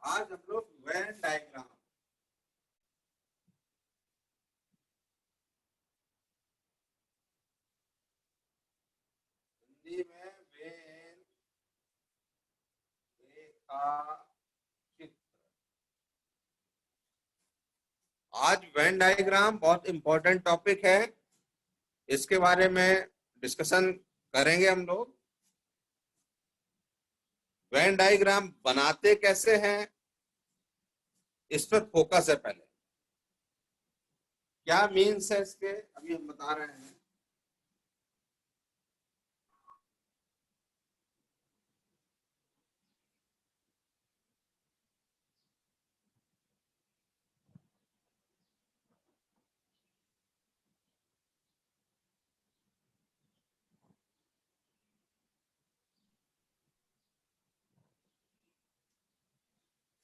आज हम लोग वेन डायग्राम, हिंदी में वेन रेखा चित्र। आज वेन डायग्राम बहुत इंपॉर्टेंट टॉपिक है, इसके बारे में डिस्कशन करेंगे हम लोग। वेन डायग्राम बनाते कैसे हैं, इस पर फोकस है। पहले क्या मीन्स है इसके, अभी हम बता रहे हैं।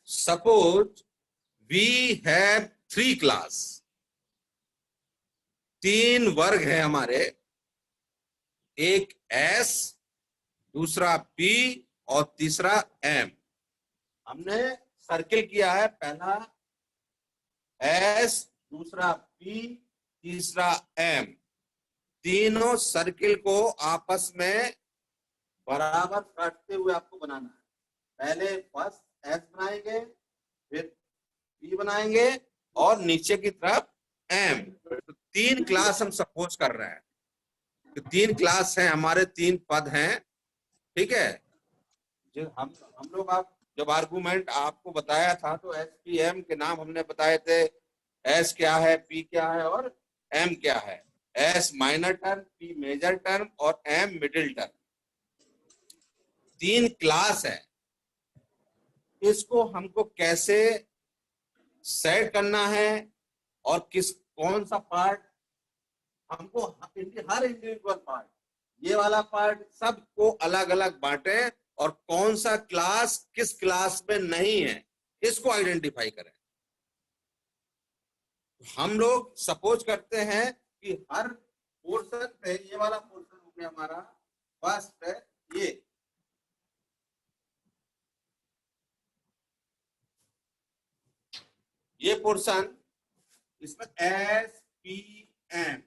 सपोज वी हैव 3 क्लास, 3 वर्ग है हमारे, एक एस, दूसरा पी और तीसरा एम। हमने सर्किल किया है, पहला एस, दूसरा पी, तीसरा एम। तीनों सर्किल को आपस में बराबर काटते हुए आपको बनाना है। पहले फर्स्ट एस बनाएंगे, फिर पी बनाएंगे और नीचे की तरफ एम। तो 3 क्लास हम सपोज कर रहे हैं, तो 3 क्लास हैं हमारे, 3 पद हैं। ठीक है, जो हम लोग आप जब आर्गुमेंट आपको बताया था तो एस पी एम के नाम हमने बताए थे। एस क्या है, पी क्या है और एम क्या है। S minor term, P major term और एम मिडिल टर्म। 3 क्लास है, इसको हमको कैसे सेट करना है और कौन सा पार्ट हमको, हर इंडिविजुअल पार्ट, ये वाला पार्ट सबको अलग अलग बांटे और कौन सा क्लास किस क्लास में नहीं है, इसको आइडेंटिफाई करें। हम लोग सपोज करते हैं कि हर पोर्शन पे, ये वाला पोर्शन हो गया हमारा फर्स्ट है, ये पोर्शन, इसमें एस पी एम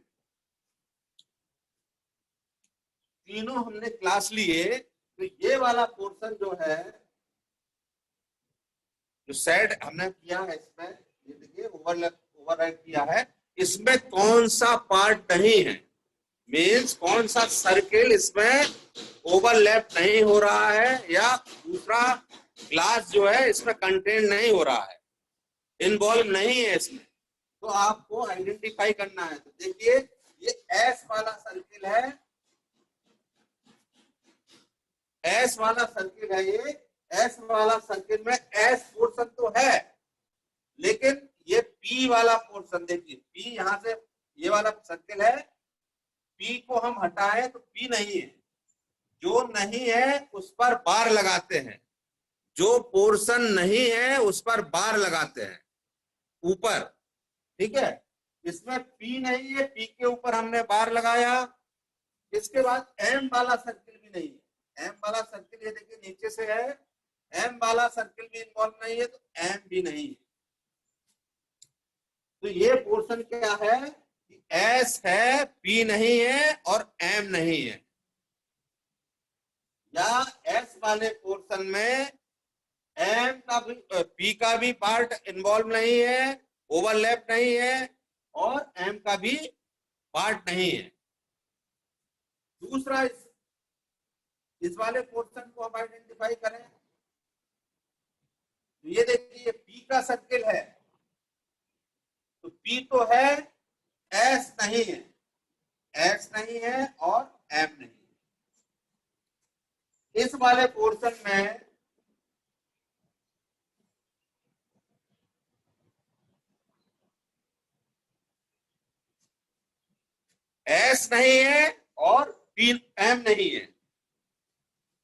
तीनों हमने क्लास लिए। तो ये वाला पोर्शन जो है, जो सेट हमने किया है इसमें, ये देखिए ओवरराइड किया है, इसमें कौन सा पार्ट नहीं है, मीन्स कौन सा सर्किल इसमें ओवरलैप नहीं हो रहा है या दूसरा क्लास जो है इसमें कंटेंट नहीं हो रहा है, इन्वॉल्व नहीं है इसमें, तो आपको आइडेंटिफाई करना है। तो देखिए ये एस वाला सर्किल है, एस वाला सर्किल है, ये एस वाला सर्किल में एस पोर्शन तो है, लेकिन ये पी वाला पोर्शन देखिए, पी यहां से, ये वाला सर्किल है, पी को हम हटाएं तो पी नहीं है। जो नहीं है उस पर बार लगाते हैं, जो पोर्शन नहीं है उस पर बार लगाते हैं ऊपर। ठीक है, इसमें पी नहीं है, पी के ऊपर हमने बार लगाया। इसके बाद एम वाला सर्किल भी नहीं है, एम वाला सर्किल ये देखिए नीचे से है, एम वाला सर्किल भी इन्वॉल्व नहीं है, तो एम भी नहीं है। तो ये पोर्शन क्या है, एस है, पी नहीं है और एम नहीं है, या एस वाले पोर्शन में एम का भी, पी का भी पार्ट इन्वॉल्व नहीं है, ओवरलैप नहीं है और एम का भी पार्ट नहीं है। दूसरा, इस वाले पोर्शन को हम आइडेंटिफाई करें, तो ये देखिए पी का सर्किल है, तो पी तो है, एस नहीं है, एस नहीं है और एम नहीं है। इस वाले पोर्शन में एस नहीं है और पी एम नहीं है।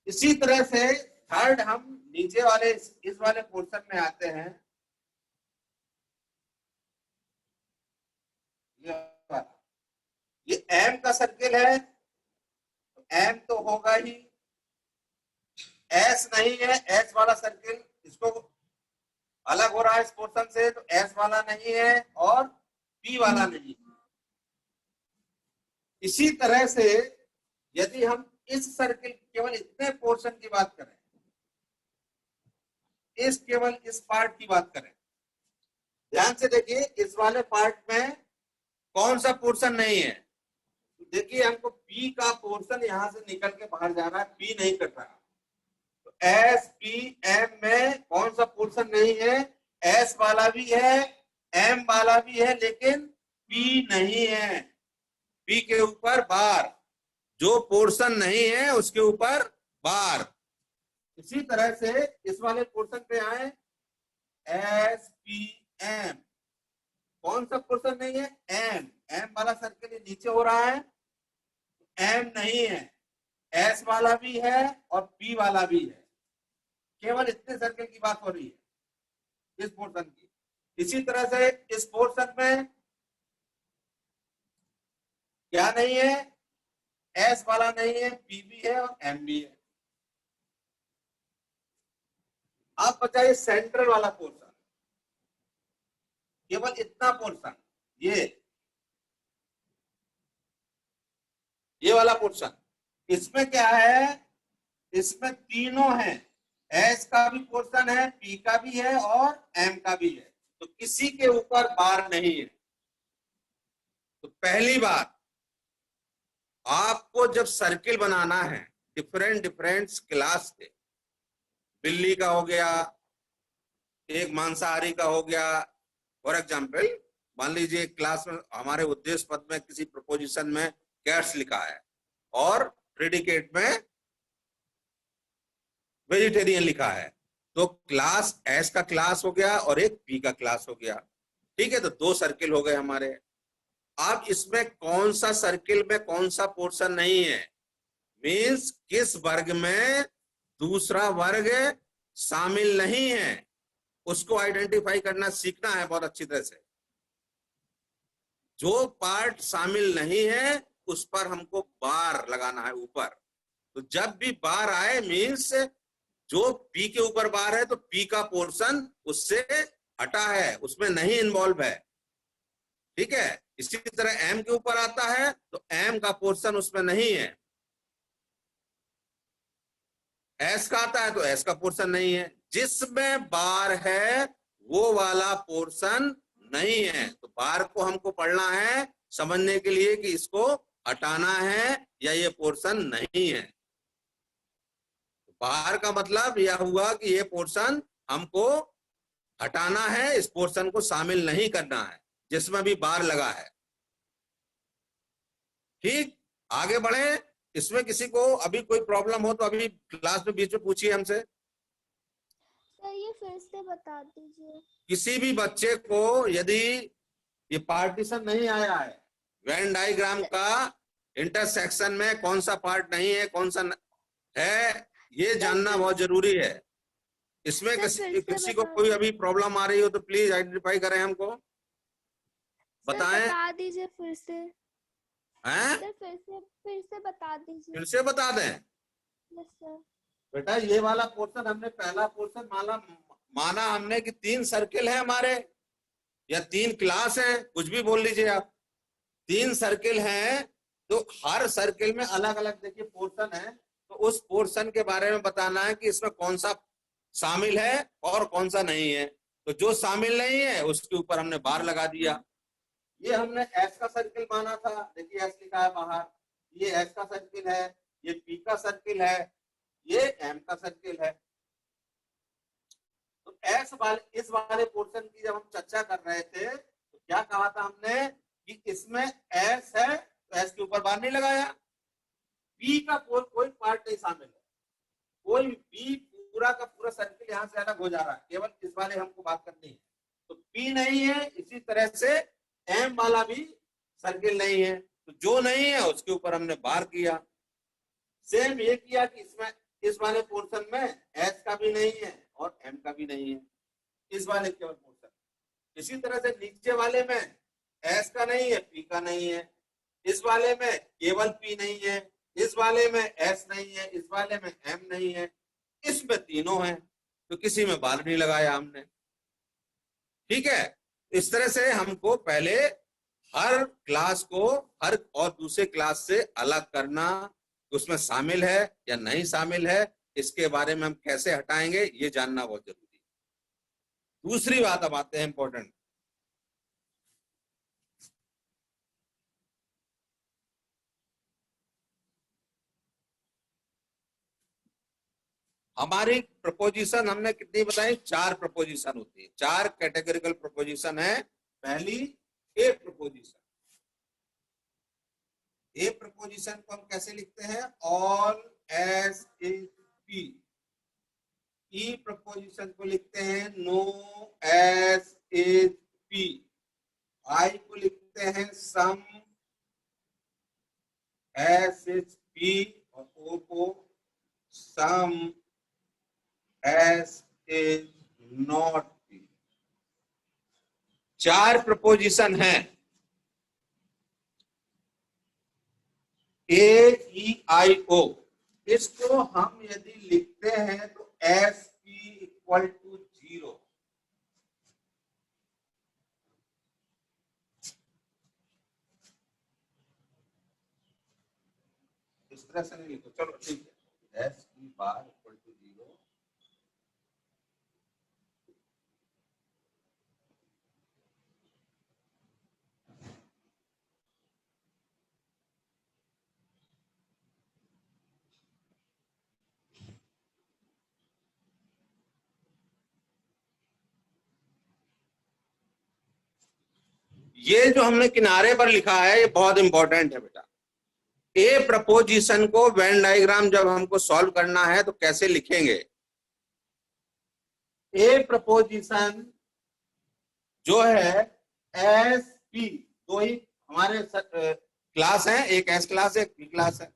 इसी तरह से थर्ड, हम नीचे वाले इस वाले पोर्शन में आते हैं, ये एम का सर्किल है, तो एम तो होगा ही, एस नहीं है, एस वाला सर्किल, इसको अलग हो रहा है इस पोर्शन से, तो एस वाला नहीं है और पी वाला नहीं है। इसी तरह से यदि हम इस सर्किल केवल इतने पोर्शन की बात करें, केवल इस पार्ट की बात करें, ध्यान से देखिए इस वाले पार्ट में कौन सा पोर्शन नहीं है। तो देखिए हमको पी का पोर्शन यहां से निकल के बाहर जा रहा है, पी नहीं कट रहा। तो एस पी एम में कौन सा पोर्शन नहीं है? एस वाला भी है, एम वाला भी है, लेकिन पी नहीं है। पी के ऊपर बार, जो पोर्शन नहीं है उसके ऊपर बार। इसी तरह से इस वाले पोर्शन पे आए, एस पी एम, कौन सा पोर्शन नहीं है? एम। एम वाला सर्किल नीचे हो रहा है, एम नहीं है। एस वाला भी है और पी वाला भी है। केवल इतने सर्किल की बात हो रही है इस पोर्शन की। इसी तरह से इस पोर्शन में क्या नहीं है? एस वाला नहीं है, पी भी है और एम भी है। आप बताइए सेंट्रल वाला पोर्शन, केवल इतना पोर्शन, ये वाला पोर्शन, इसमें क्या है? इसमें तीनों है, एस का भी पोर्शन है, पी का भी है और एम का भी है। तो किसी के ऊपर बार नहीं है। तो पहली बात, आपको जब सर्किल बनाना है डिफरेंट डिफरेंट क्लास के, बिल्ली का हो गया, एक मांसाहारी का हो गया, फॉर एग्जाम्पल मान लीजिए क्लास में हमारे उद्देश्य पद में किसी प्रपोजिशन में कैट्स लिखा है और प्रेडिकेट में वेजिटेरियन लिखा है, तो क्लास एस का क्लास हो गया और एक पी का क्लास हो गया। ठीक है, तो दो सर्किल हो गए हमारे। अब इसमें कौन सा सर्किल में कौन सा पोर्शन नहीं है, मीन्स किस वर्ग में दूसरा वर्ग शामिल नहीं है, उसको आइडेंटिफाई करना सीखना है बहुत अच्छी तरह से। जो पार्ट शामिल नहीं है उस पर हमको बार लगाना है ऊपर। तो जब भी बार आए मीन्स जो पी के ऊपर बार है तो पी का पोर्शन उससे हटा है, उसमें नहीं इन्वॉल्व है। ठीक है, इसी तरह एम के ऊपर आता है तो एम का पोर्शन उसमें नहीं है। एस का आता है तो एस का पोर्शन नहीं है। जिसमें बार है वो वाला पोर्शन नहीं है। तो बार को हमको पढ़ना है समझने के लिए कि इसको हटाना है या ये पोर्शन नहीं है। बार का मतलब यह हुआ कि ये पोर्शन हमको हटाना है, इस पोर्शन को शामिल नहीं करना है जिसमें भी बार लगा है। ठीक, आगे बढ़े। इसमें किसी को अभी कोई प्रॉब्लम हो तो अभी क्लास में बीच में पूछिए हमसे। सर ये फिर से बता दीजिए। किसी भी बच्चे को यदि ये पार्टीशन नहीं आया है, वेन डायग्राम का इंटरसेक्शन में कौन सा पार्ट नहीं है कौन सा है, ये जानना बहुत जरूरी है। इसमें किसी को कोई अभी प्रॉब्लम आ रही हो तो प्लीज आइडेंटिफाई करें, हमको बताएं। बता दीजिए फिर से। हैं? सर फिर से बता दीजिए। फिर से बता दें। Yes sir. बेटा ये वाला पोर्शन हमने पहला पोर्शन माना हमने कि 3 सर्किल है हमारे या 3 क्लास है, कुछ भी बोल लीजिए आप। 3 सर्किल हैं तो हर सर्किल में अलग अलग देखिए पोर्शन है, तो उस पोर्शन के बारे में बताना है कि इसमें कौन सा शामिल है और कौन सा नहीं है। तो जो शामिल नहीं है उसके ऊपर हमने बार लगा दिया। ये हमने एस का सर्किल माना था, देखिए एस लिखा है बाहर, ये एस का सर्किल है, ये पी का सर्किल है, ये एम का सर्किल है। तो एस वाले इस वाले पोर्शन की जब हम चर्चा कर रहे थे तो क्या कहा था हमने कि इसमें एस है तो एस के ऊपर बार नहीं लगाया, पी का कोई पार्ट नहीं शामिल है, कोई बी पूरा का पूरा सर्किल यहां से अलग हो जा रहा है, केवल इस वाले हमको बात करनी है। तो पी नहीं है, इसी तरह से एम वाला भी सर्किल नहीं है, तो जो नहीं है उसके ऊपर हमने बार किया। सेम ये किया कि इसमें इस वाले पोर्शन में एस का भी नहीं है और एम का भी नहीं है, इस वाले केवल पोर्शन। इसी तरह से नीचे वाले में एस का नहीं है, पी का नहीं है, इस वाले में केवल पी नहीं है, इस वाले में एस नहीं है, इस वाले में एम नहीं है, इसमें तीनों हैं, तो किसी में बार नहीं लगाया हमने। ठीक है, इस तरह से हमको पहले हर क्लास को हर और दूसरे क्लास से अलग करना, उसमें शामिल है या नहीं शामिल है, इसके बारे में हम कैसे हटाएंगे ये जानना बहुत जरूरी है। दूसरी बात अब आते हैं इंपॉर्टेंट, हमारी प्रपोजिशन हमने कितनी बताई, 4 प्रपोजिशन होती है, 4 कैटेगरिकल प्रपोजिशन है। पहली ए प्रपोजिशन, ए प्रपोजिशन को हम कैसे लिखते हैं, all S is P. E preposition को लिखते हैं नो एस इज पी। आई को लिखते हैं सम एस इज पी, और ओ को some S is not P. 4 proposition है, ए ई आई ओ। इसको हम यदि लिखते हैं तो एस पी इक्वल टू 0। इस तरह से नहीं लिखो, चलो ठीक है, S P bar equal to 0। ये जो हमने किनारे पर लिखा है ये बहुत इंपॉर्टेंट है बेटा। ए प्रपोजिशन को वेन डायग्राम जब हमको सॉल्व करना है तो कैसे लिखेंगे, ए प्रपोजिशन जो है एस पी, दो ही हमारे क्लास है, एक एस क्लास है, एक पी क्लास है।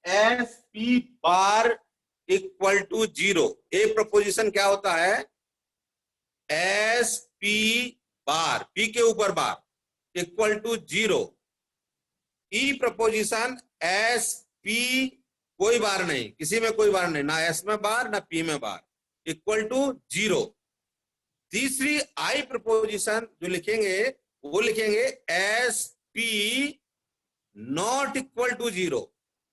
S P bar equal to 0। A proposition क्या होता है, एस पी बार, पी के ऊपर bar equal to 0। E proposition S P कोई बार नहीं, किसी में कोई बार नहीं, ना एस में बार ना पी में बार, इक्वल टू 0। तीसरी आई प्रपोजिशन जो लिखेंगे वो लिखेंगे S P not equal to 0।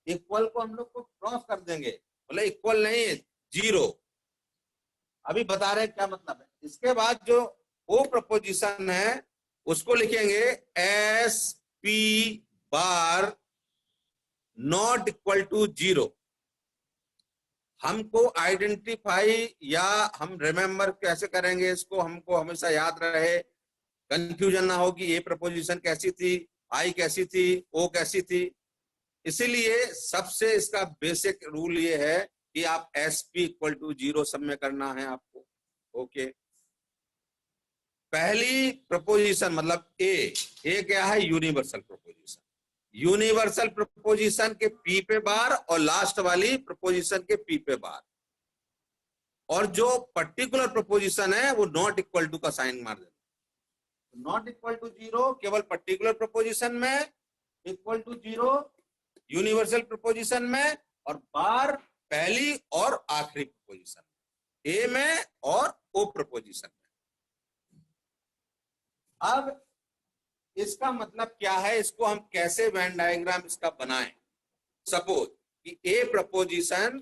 Equal को हम लोग को क्रॉस कर देंगे, बोले इक्वल नहीं है 0। अभी बता रहे हैं क्या मतलब है। इसके बाद जो ओ प्रपोजिशन है उसको लिखेंगे S P bar not equal to 0। हमको आइडेंटिफाई या हम रिमेंबर कैसे करेंगे इसको, हमको हमेशा याद रहे, कंफ्यूजन ना हो कि ये प्रपोजिशन कैसी थी, आई कैसी थी, ओ कैसी थी। इसीलिए सबसे इसका बेसिक रूल ये है कि आप एस पी इक्वल टू 0 सब में करना है आपको। ओके, पहली प्रपोजिशन मतलब ए क्या है, यूनिवर्सल प्रपोजिशन। यूनिवर्सल प्रपोजिशन के पी पे बार और लास्ट वाली प्रपोजिशन के पी पे बार, और जो पर्टिकुलर प्रपोजिशन है वो नॉट इक्वल टू का साइन मार देना। नॉट इक्वल टू 0 केवल पर्टिकुलर प्रपोजिशन में, इक्वल टू 0 यूनिवर्सल प्रपोजिशन में, और बार पहली और आखिरी प्रपोजिशन ए में और ओ प्रपोजिशन में। अब इसका मतलब क्या है, इसको हम कैसे वेन डायग्राम इसका बनाएं। सपोज कि ए प्रपोजिशन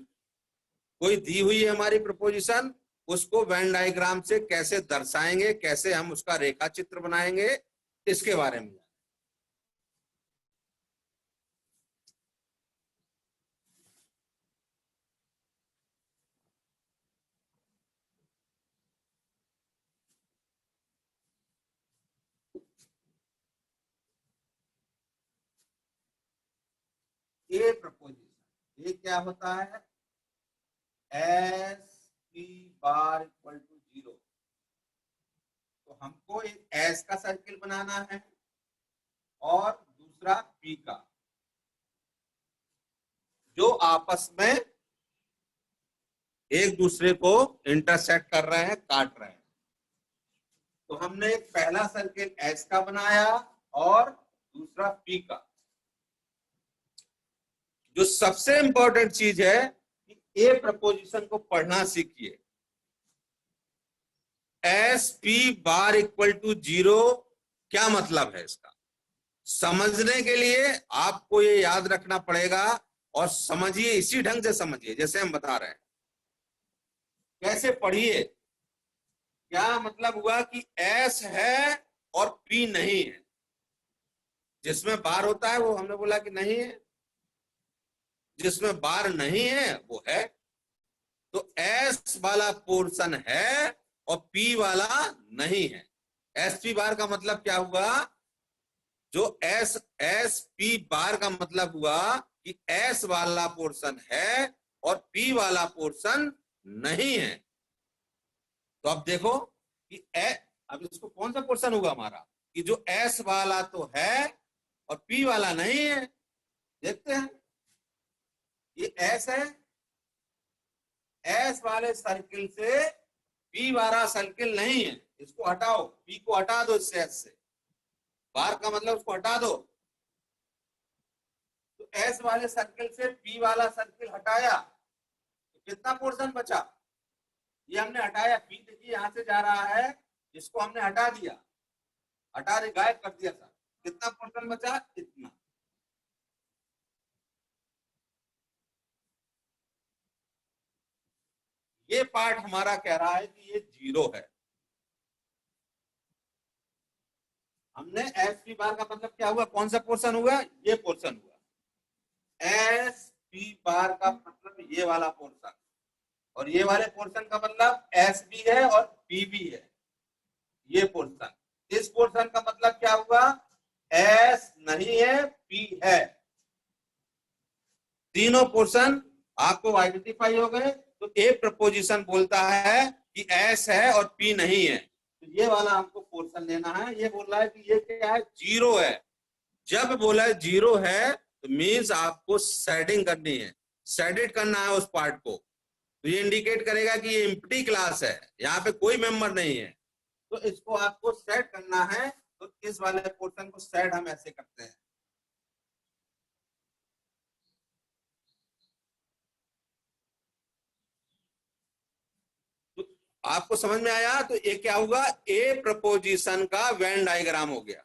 कोई दी हुई है हमारी प्रपोजिशन, उसको वेन डायग्राम से कैसे दर्शाएंगे, कैसे हम उसका रेखा चित्र बनाएंगे, इसके बारे में। ए प्रपोजिशन, ये क्या होता है, S P bar equal to 0। तो हमको एक एस का सर्किल बनाना है और दूसरा पी का, जो आपस में एक दूसरे को इंटरसेक्ट कर रहे हैं, काट रहे हैं। तो हमने एक पहला सर्किल एस का बनाया और दूसरा पी का। जो सबसे इंपॉर्टेंट चीज है कि ए प्रपोजिशन को पढ़ना सीखिए। S P bar equal to 0 क्या मतलब है इसका? समझने के लिए आपको ये याद रखना पड़ेगा और समझिए, इसी ढंग से समझिए जैसे हम बता रहे हैं। कैसे पढ़िए? क्या मतलब हुआ कि एस है और पी नहीं है। जिसमें बार होता है वो हमने बोला कि नहीं है, जिसमें बार नहीं है वो है। तो एस वाला पोर्शन है और पी वाला नहीं है। एस पी बार का मतलब क्या हुआ? जो एस एस पी बार का मतलब हुआ कि एस वाला पोर्शन है और पी वाला पोर्शन नहीं है। तो अब देखो कि अब इसको कौन सा पोर्शन होगा हमारा, कि जो एस वाला तो है और पी वाला नहीं है। देखते हैं, ये एस है, एस वाले सर्किल से पी वाला सर्किल नहीं है, इसको हटाओ, पी को हटा दो इससे, एस से, बार का मतलब उसको हटा दो। तो एस वाले सर्किल से पी वाला सर्किल हटाया तो कितना पोर्शन बचा? ये हमने हटाया, पी देखिए यहां से जा रहा है, इसको हमने हटा दिया, हटा दे, गायब कर दिया था। कितना पोर्शन बचा? इतना। ये पार्ट हमारा कह रहा है कि ये 0 है। हमने एस पी बार का मतलब क्या हुआ, कौन सा पोर्शन हुआ? ये पोर्शन हुआ। एस पी बार का मतलब ये वाला पोर्शन, और ये वाले पोर्शन का मतलब एस बी है और पी भी है। ये पोर्शन, इस पोर्शन का मतलब क्या हुआ? एस नहीं है, पी है। तीनों पोर्शन आपको आइडेंटिफाई हो गए। तो ए प्रपोजिशन बोलता है कि एस है और पी नहीं है, तो ये वाला हमको पोर्शन लेना है। ये बोल रहा है कि ये क्या है? 0 है। जब बोला 0 है तो मीन्स आपको शेडिंग करनी है, शेडेड करना है उस पार्ट को। तो ये इंडिकेट करेगा कि ये एम्प्टी क्लास है, यहाँ पे कोई मेंबर नहीं है। तो इसको आपको सेट करना है। तो इस वाले पोर्शन को सेट हम ऐसे करते हैं। तो आपको समझ में आया? तो ये क्या होगा? ए प्रपोजिशन का वेन डायग्राम हो गया।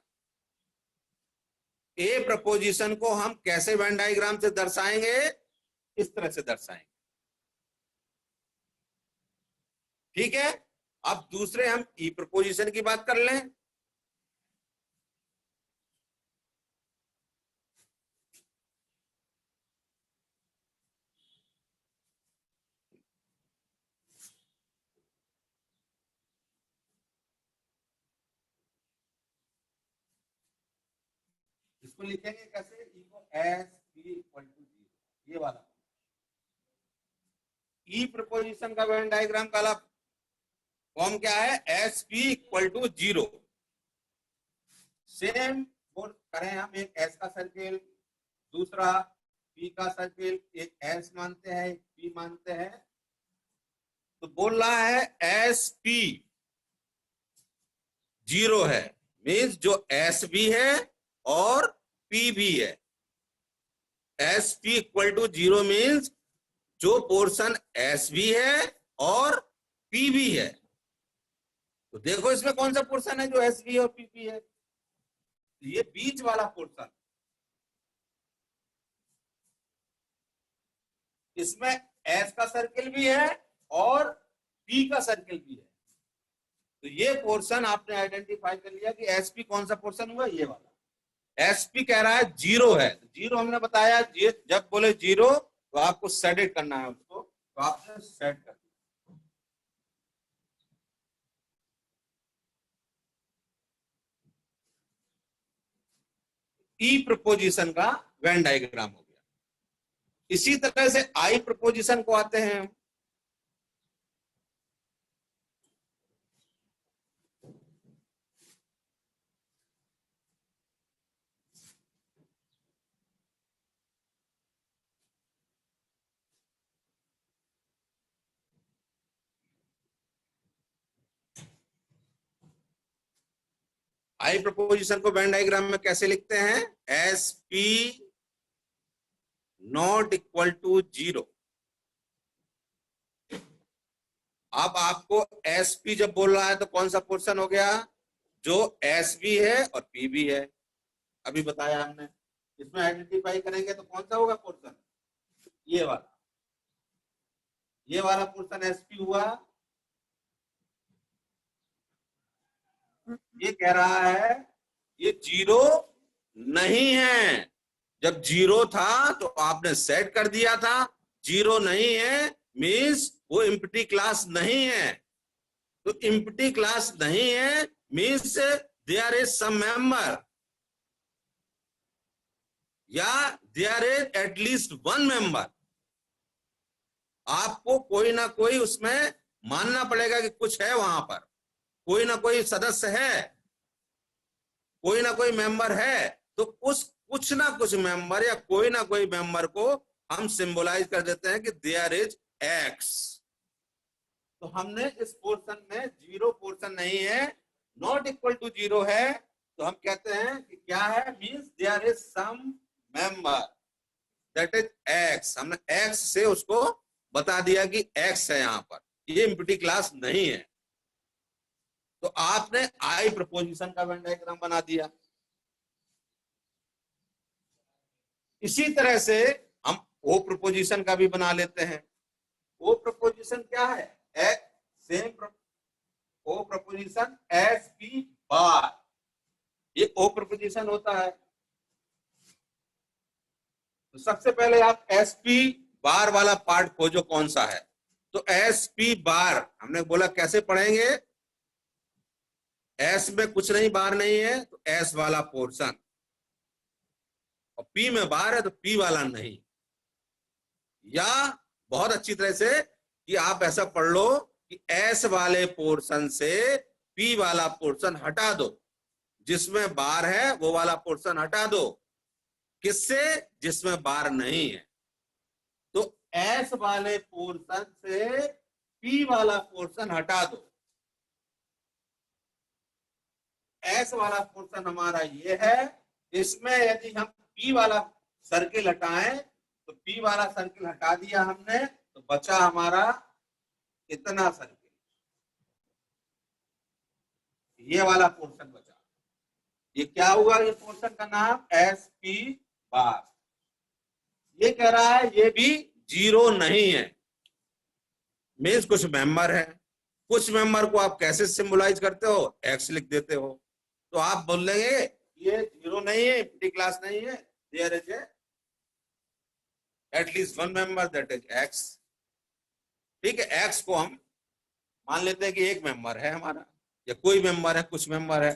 ए प्रपोजिशन को हम कैसे वेन डायग्राम से दर्शाएंगे? इस तरह से दर्शाएंगे। ठीक है। अब दूसरे हम ई प्रपोजिशन की बात कर लें। इसको लिखेंगे कैसे? ई को एस पी इक्वल टू 0, ये वाला। ई प्रपोजिशन का वेन डायग्राम का फॉर्म क्या है? S P equal to 0। Same करें हम, एक एस का सर्किल, दूसरा पी का सर्किल, एक एस मानते हैं, एक पी मानते हैं। तो बोल रहा है एस पी 0 है, मीन्स जो एस भी है और पी भी है। S P equal to 0 means जो पोर्शन एस भी है और पी भी है। तो देखो इसमें कौन सा पोर्शन है जो एस भी और पी भी है? ये बीच वाला पोर्शन, इसमें एस का सर्किल भी है और पी का सर्किल भी है। तो ये पोर्शन आपने आइडेंटिफाई कर लिया कि एसपी कौन सा पोर्शन हुआ, ये वाला। एसपी कह रहा है 0 है, तो 0 हमने बताया, जब बोले 0 तो आपको सेट करना है उसको, तो आपने सेट कर दिया। ई प्रपोजिशन का वेन डायग्राम हो गया। इसी तरह से आई प्रपोजिशन को आते हैं हम। आई प्रपोजिशन को वेन डायग्राम में कैसे लिखते हैं? S P not equal to 0। अब आपको एसपी जब बोल रहा है तो कौन सा पोर्शन हो गया, जो एस भी है और पी भी है, अभी बताया हमने। इसमें आइडेंटिफाई करेंगे तो कौन सा होगा पोर्शन, ये वाला पोर्शन एसपी हुआ। ये कह रहा है ये जीरो नहीं है, जब जीरो था तो आपने सेट कर दिया था, जीरो नहीं है मीन्स वो एम्प्टी क्लास नहीं है। तो एम्प्टी क्लास नहीं है means there is some member, या there is at least one member. आपको कोई ना कोई उसमें मानना पड़ेगा कि कुछ है, वहां पर कोई ना कोई सदस्य है, कोई ना कोई मेंबर है। तो उस कुछ ना कुछ मेंबर या कोई ना कोई मेंबर को हम सिंबलाइज कर देते हैं कि देयर इज एक्स। तो हमने इस पोर्शन में जीरो पोर्शन नहीं है, नॉट इक्वल टू जीरो है, तो हम कहते हैं कि क्या है, means there is some member that is X. हमने एक्स से उसको बता दिया कि एक्स है, यहां पर ये एम्प्टी क्लास नहीं है। तो आपने आई प्रपोजिशन का वेन डायग्राम बना दिया। इसी तरह से हम ओ प्रपोजिशन का भी बना लेते हैं। ओ प्रपोजिशन क्या है, सेम ओ प्रपोजिशन एस पी बार, ये ओ प्रपोजिशन होता है। तो सबसे पहले आप एस पी बार वाला पार्ट खोजो कौन सा है। तो एस पी बार हमने बोला कैसे पढ़ेंगे, एस में कुछ नहीं बार नहीं है तो एस वाला पोर्शन, और पी में बार है तो पी वाला नहीं। या बहुत अच्छी तरह से कि आप ऐसा पढ़ लो कि एस वाले पोर्शन से पी वाला पोर्शन हटा दो, जिसमें बार है वो वाला पोर्शन हटा दो, किससे, जिसमें बार नहीं है। तो एस वाले पोर्शन से पी वाला पोर्शन हटा दो। एस वाला पोर्शन हमारा ये है, इसमें यदि हम पी वाला सर्किल हटाएं तो पी वाला सर्किल हटा दिया हमने, तो बचा हमारा इतना सर्किल, ये वाला पोर्शन बचा। ये क्या हुआ, ये पोर्शन का नाम एस पी बार। ये कह रहा है ये भी जीरो नहीं है, मीन्स कुछ मेंबर है। कुछ मेंबर को आप कैसे सिंबलाइज करते हो, एक्स लिख देते हो। तो आप बोल लेंगे ये जीरो नहीं है, एम्प्टी क्लास नहीं है, there is at least one member that is X. ठीक है, एक्स को हम मान लेते हैं कि एक मेंबर है हमारा, या कोई मेंबर है, कुछ मेंबर है।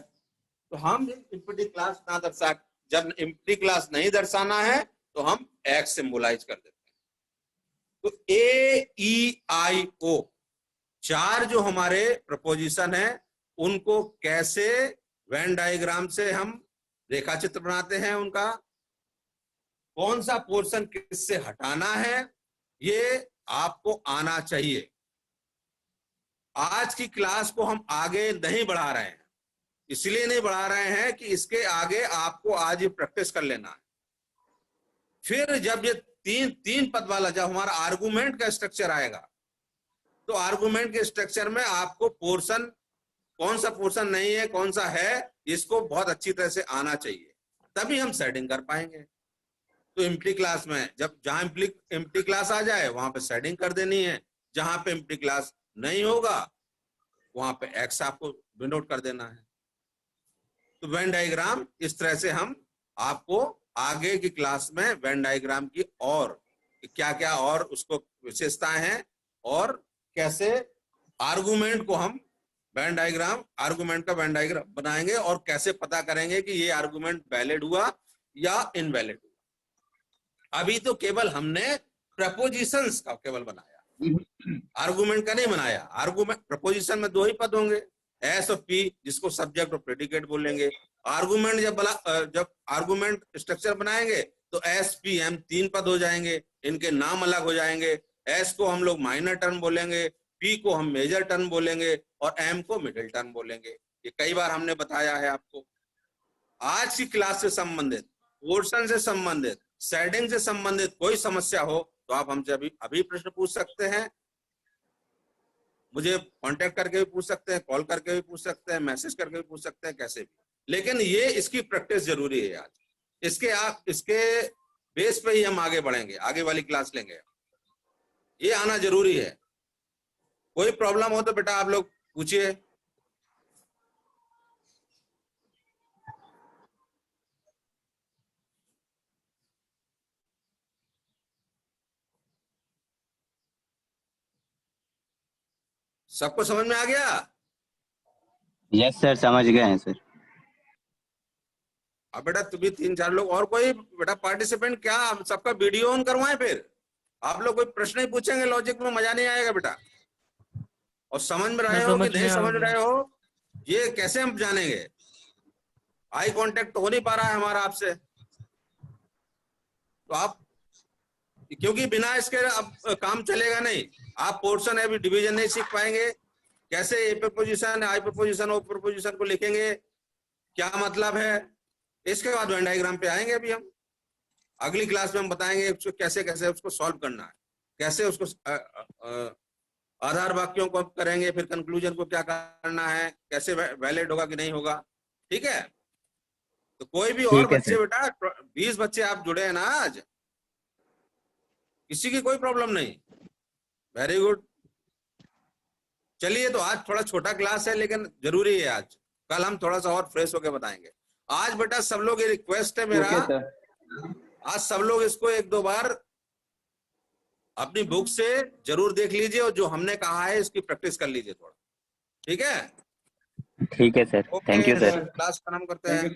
तो हम एम्प्टी क्लास ना दर्शा, जब एम्प्टी क्लास नहीं दर्शाना है तो हम एक्स सिंबलाइज कर देते हैं। तो ए ई आई ओ चार जो हमारे प्रपोजिशन है, उनको कैसे वेन डायग्राम से हम रेखा चित्र बनाते हैं, उनका कौन सा पोर्शन किससे हटाना है, ये आपको आना चाहिए। आज की क्लास को हम आगे नहीं बढ़ा रहे हैं, इसलिए नहीं बढ़ा रहे हैं कि इसके आगे आपको आज ये प्रैक्टिस कर लेना है। फिर जब ये तीन पद वाला, जब हमारा आर्गुमेंट का स्ट्रक्चर आएगा, तो आर्गुमेंट के स्ट्रक्चर में आपको पोर्शन, कौन सा पोर्शन नहीं है कौन सा है, इसको बहुत अच्छी तरह से आना चाहिए, तभी हम सेटिंग कर पाएंगे। तो एम्प्टी क्लास में जब जहां एम्प्टी क्लास आ जाए वहां पे सेटिंग कर देनी है, जहां पे एम्प्टी क्लास नहीं होगा वहां पे एक्स आपको डिनोट कर देना है। तो वेन डायग्राम इस तरह से हम आपको आगे की क्लास में वेन डायग्राम की और क्या क्या और उसको विशेषताएं हैं, और कैसे आर्गुमेंट को हम वेन डायग्राम, आर्गुमेंट का वेन डायग्राम बनाएंगे, और कैसे पता करेंगे कि ये आर्गुमेंट वैलिड हुआ या इनवैलिड हुआ। अभी तो केवल हमने प्रपोजिशंस का केवल बनाया, आर्गुमेंट का नहीं बनाया। आर्गुमेंट, प्रपोजिशन में दो ही पद होंगे, एस और पी, जिसको सब्जेक्ट और प्रेडिकेट बोलेंगे। आर्गुमेंट जब आर्गुमेंट स्ट्रक्चर बनाएंगे तो एस पी एम तीन पद हो जाएंगे, इनके नाम अलग हो जाएंगे। एस को हम लोग माइनर टर्म बोलेंगे, पी को हम मेजर टर्म बोलेंगे, और एम को मिडिल टर्म बोलेंगे। ये कई बार हमने बताया है आपको। आज की क्लास से संबंधित, पोर्शन से संबंधित, शेडिंग से संबंधित कोई समस्या हो तो आप हमसे अभी प्रश्न पूछ सकते हैं। मुझे कांटेक्ट करके भी पूछ सकते हैं, कॉल करके भी पूछ सकते हैं, मैसेज करके भी पूछ सकते हैं, कैसे भी। लेकिन ये इसकी प्रैक्टिस जरूरी है आज। इसके बेस पे ही हम आगे बढ़ेंगे, आगे वाली क्लास लेंगे। ये आना जरूरी है। कोई प्रॉब्लम हो तो बेटा आप लोग पूछिए। सबको समझ में आ गया? यस सर, समझ गए हैं सर। अब बेटा तुम भी 3-4 लोग और कोई बेटा पार्टिसिपेंट, क्या सबका वीडियो ऑन करवाएं? फिर आप लोग कोई प्रश्न ही पूछेंगे लॉजिक में, मजा नहीं आएगा बेटा। और समझ में रहे हो कि नहीं समझ रहे हो, ये कैसे हम जानेंगे? आई कांटेक्ट तो हो नहीं पा रहा है हमारा आपसे, तो आप, क्योंकि बिना इसके अब काम चलेगा नहीं। आप पोर्शन है, अभी डिवीजन नहीं सीख पाएंगे, कैसे ए प्रपोजिशन, आई प्रपोजिशन, ओ प्रपोजिशन को लिखेंगे, क्या मतलब है। इसके बाद वेन डायग्राम पे आएंगे। अभी हम अगली क्लास में हम बताएंगे उसको कैसे कैसे उसको सॉल्व करना है, कैसे उसको आधार वाक्यों को करेंगे, फिर कंक्लूजन को क्या करना है, कैसे वैलिड होगा कि नहीं होगा। ठीक है? तो कोई भी और ठीक है बच्चे सर। बेटा, 20 बच्चे आप जुड़े हैं ना आज, किसी की कोई प्रॉब्लम नहीं। Very good. चलिए, तो आज थोड़ा छोटा क्लास है लेकिन जरूरी है आज। कल हम थोड़ा सा और फ्रेश होकर बताएंगे। आज बेटा सब लोग, ये रिक्वेस्ट है मेरा, आज सब लोग इसको 1-2 बार अपनी बुक से जरूर देख लीजिए और जो हमने कहा है इसकी प्रैक्टिस कर लीजिए थोड़ा। ठीक है? ठीक है sir, thank you okay, sir. Class खत्म करते हैं।